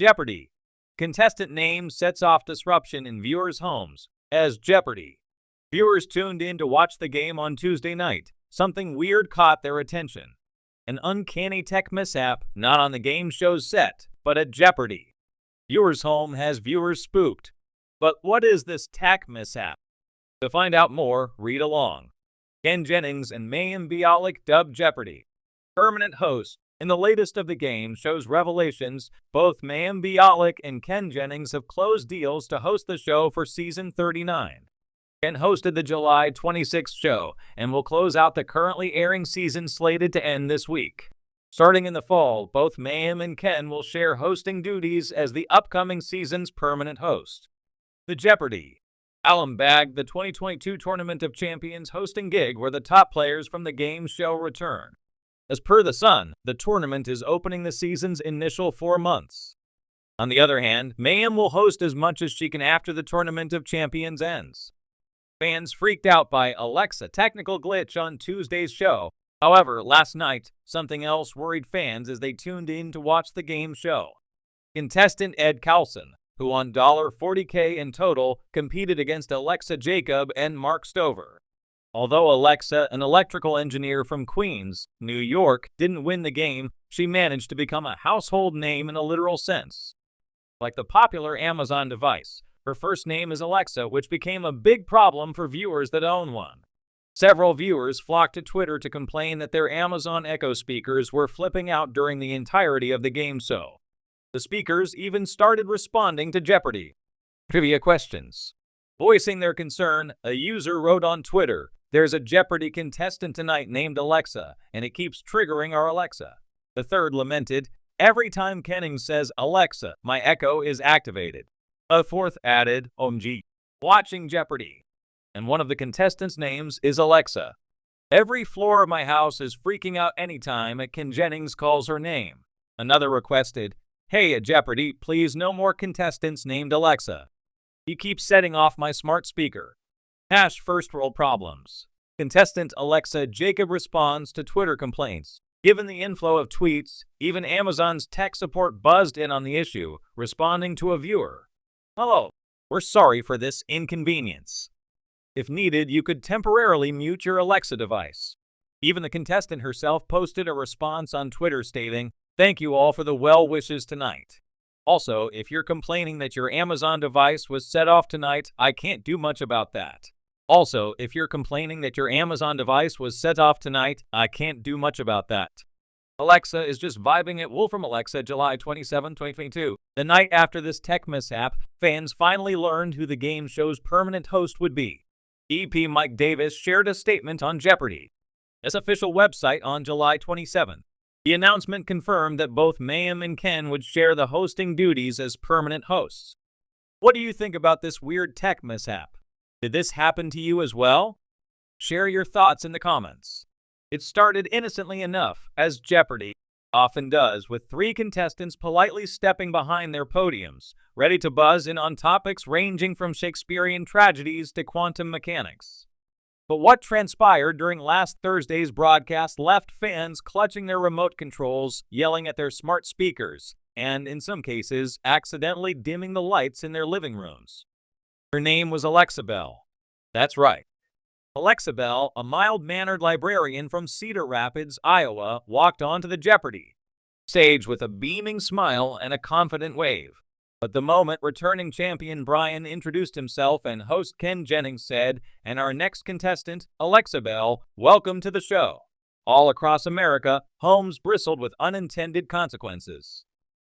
Jeopardy! Contestant name sets off disruption in viewers' homes as Jeopardy! Viewers tuned in to watch the game on Tuesday night. Something weird caught their attention. An uncanny tech mishap not on the game show's set, but at Jeopardy! Viewers' home has viewers spooked. But what is this tech mishap? To find out more, read along. Ken Jennings and Mayim Bialik dubbed Jeopardy! Permanent host. In the latest of the game show's revelations, both Mayim Bialik and Ken Jennings have closed deals to host the show for season 39. Ken hosted the July 26th show and will close out the currently airing season slated to end this week. Starting in the fall, both Mayim and Ken will share hosting duties as the upcoming season's permanent host. The Jeopardy! Alum bagged the 2022 Tournament of Champions hosting gig where the top players from the game show return. As per The Sun, the tournament is opening the season's initial 4 months. On the other hand, Mayim will host as much as she can after the Tournament of Champions ends. Fans freaked out by Alexa technical glitch on Tuesday's show. However, last night, something else worried fans as they tuned in to watch the game show. Contestant Ed Carlson, who won $40K in total, competed against Alexa Jacob and Mark Stover. Although Alexa, an electrical engineer from Queens, New York, didn't win the game, she managed to become a household name in a literal sense. Like the popular Amazon device, her first name is Alexa, which became a big problem for viewers that own one. Several viewers flocked to Twitter to complain that their Amazon Echo speakers were flipping out during the entirety of the game show. The speakers even started responding to Jeopardy! Trivia questions. Voicing their concern, a user wrote on Twitter, "There's a Jeopardy! Contestant tonight named Alexa, and it keeps triggering our Alexa." The third lamented, "Every time Kenning says Alexa, my Echo is activated." A fourth added, "OMG, watching Jeopardy! And one of the contestants' names is Alexa. Every floor of my house is freaking out anytime Ken Jennings calls her name." Another requested, "Hey, at Jeopardy! Please no more contestants named Alexa. You keep setting off my smart speaker." First world problems. Contestant Alexa Jacob responds to Twitter complaints. Given the inflow of tweets, even Amazon's tech support buzzed in on the issue, responding to a viewer. "Hello, we're sorry for this inconvenience. If needed, you could temporarily mute your Alexa device." Even the contestant herself posted a response on Twitter stating, "Thank you all for the well wishes tonight. Also, if you're complaining that your Amazon device was set off tonight, I can't do much about that." Alexa is just vibing at Wolfram Alexa, July 27, 2022. The night after this tech mishap, fans finally learned who the game show's permanent host would be. EP Mike Davis shared a statement on Jeopardy! Its official website on July 27. The announcement confirmed that both Mayim and Ken would share the hosting duties as permanent hosts. What do you think about this weird tech mishap? Did this happen to you as well? Share your thoughts in the comments. It started innocently enough, as Jeopardy! Often does, with 3 contestants politely stepping behind their podiums, ready to buzz in on topics ranging from Shakespearean tragedies to quantum mechanics. But what transpired during last Thursday's broadcast left fans clutching their remote controls, yelling at their smart speakers, and, in some cases, accidentally dimming the lights in their living rooms. Her name was Alexa Bell. That's right. Alexa Bell, a mild-mannered librarian from Cedar Rapids, Iowa, walked onto the Jeopardy! Stage with a beaming smile and a confident wave. But the moment returning champion Brian introduced himself and host Ken Jennings said, "And our next contestant, Alexa Bell, welcome to the show." All across America, homes bristled with unintended consequences.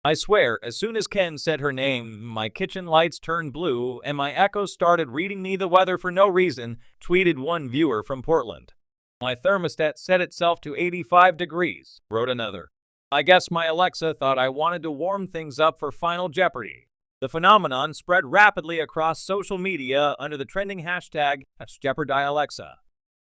"I swear, as soon as Ken said her name, my kitchen lights turned blue and my Echo started reading me the weather for no reason," tweeted one viewer from Portland. "My thermostat set itself to 85 degrees, wrote another. "I guess my Alexa thought I wanted to warm things up for Final Jeopardy!" The phenomenon spread rapidly across social media under the trending hashtag #JeopardyAlexa.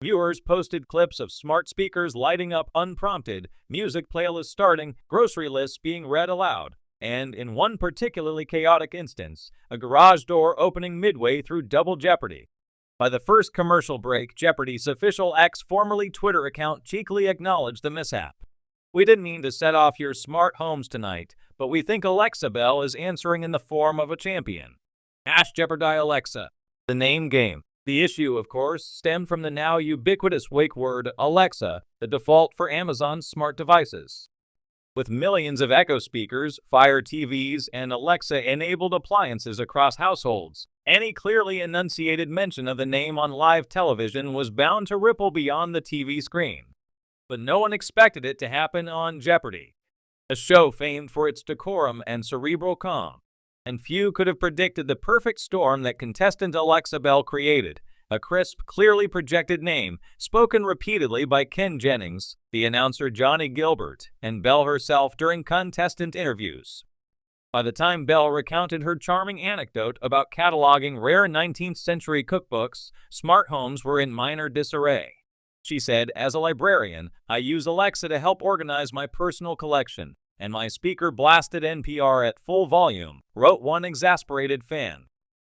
Viewers posted clips of smart speakers lighting up unprompted, music playlists starting, grocery lists being read aloud, and, in one particularly chaotic instance, a garage door opening midway through Double Jeopardy! By the first commercial break, Jeopardy's official X, formerly Twitter account cheekily acknowledged the mishap. We didn't mean to set off your smart homes tonight, but we think Alexa Bell is answering in the form of a champion. Ask Jeopardy Alexa. The name game. The issue, of course, stemmed from the now ubiquitous wake word Alexa, the default for Amazon's smart devices. With millions of Echo speakers, Fire TVs, and Alexa-enabled appliances across households, any clearly enunciated mention of the name on live television was bound to ripple beyond the TV screen. But no one expected it to happen on Jeopardy, a show famed for its decorum and cerebral calm. And few could have predicted the perfect storm that contestant Alexa Bell created, a crisp, clearly projected name, spoken repeatedly by Ken Jennings, the announcer Johnny Gilbert, and Bell herself during contestant interviews. By the time Bell recounted her charming anecdote about cataloging rare 19th century cookbooks, smart homes were in minor disarray. She said, "As a librarian, I use Alexa to help organize my personal collection, and my speaker blasted NPR at full volume," wrote one exasperated fan.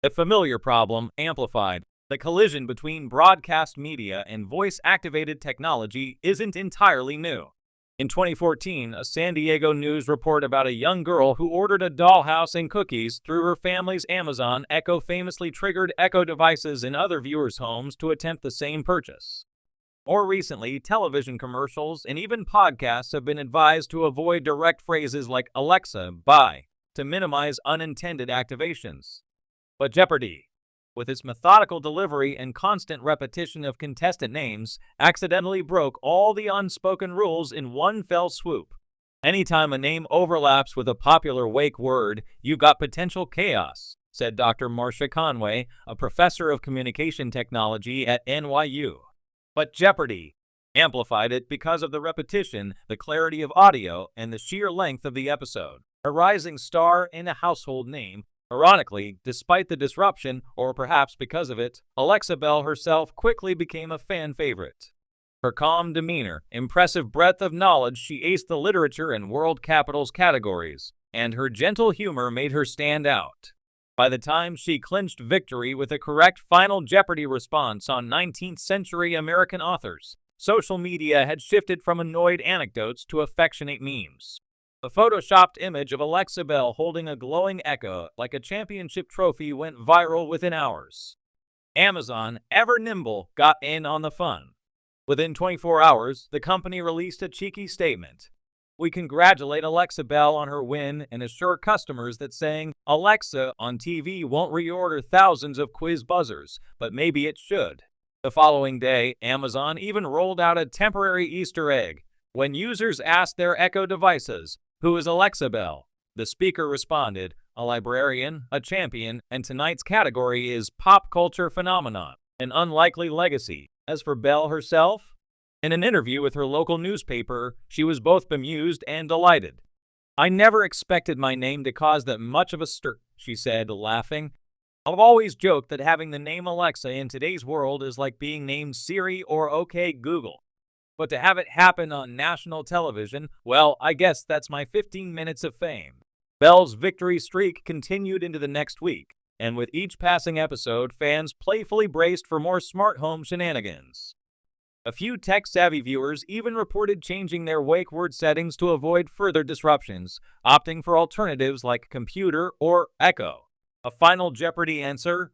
A familiar problem, amplified. The collision between broadcast media and voice-activated technology isn't entirely new. In 2014, a San Diego News report about a young girl who ordered a dollhouse and cookies through her family's Amazon Echo famously triggered Echo devices in other viewers' homes to attempt the same purchase. More recently, television commercials and even podcasts have been advised to avoid direct phrases like Alexa, buy, to minimize unintended activations. But Jeopardy, with its methodical delivery and constant repetition of contestant names, accidentally broke all the unspoken rules in one fell swoop. Anytime a name overlaps with a popular wake word, you've got potential chaos, said Dr. Marcia Conway, a professor of communication technology at NYU. But Jeopardy amplified it because of the repetition, the clarity of audio, and the sheer length of the episode. A rising star and a household name. Ironically, despite the disruption, or perhaps because of it, Alexa Bell herself quickly became a fan favorite. Her calm demeanor, impressive breadth of knowledge, she aced the literature and world capitals categories, and her gentle humor made her stand out. By the time she clinched victory with a correct Final Jeopardy response on 19th century American authors, social media had shifted from annoyed anecdotes to affectionate memes. A photoshopped image of Alexa Bell holding a glowing Echo like a championship trophy went viral within hours. Amazon, ever nimble, got in on the fun. Within 24 hours, the company released a cheeky statement. "We congratulate Alexa Bell on her win and assure customers that saying Alexa on TV won't reorder thousands of quiz buzzers, but maybe it should." The following day, Amazon even rolled out a temporary Easter egg. When users asked their Echo devices, "Who is Alexa Bell?" the speaker responded, "A librarian, a champion, and tonight's category is pop culture phenomenon, an unlikely legacy." As for Bell herself, in an interview with her local newspaper, she was both bemused and delighted. "I never expected my name to cause that much of a stir," she said, laughing. "I've always joked that having the name Alexa in today's world is like being named Siri or OK Google. But to have it happen on national television, well, I guess that's my 15 minutes of fame." Bell's victory streak continued into the next week, and with each passing episode, fans playfully braced for more smart home shenanigans. A few tech-savvy viewers even reported changing their wake word settings to avoid further disruptions, opting for alternatives like computer or Echo. A Final Jeopardy answer?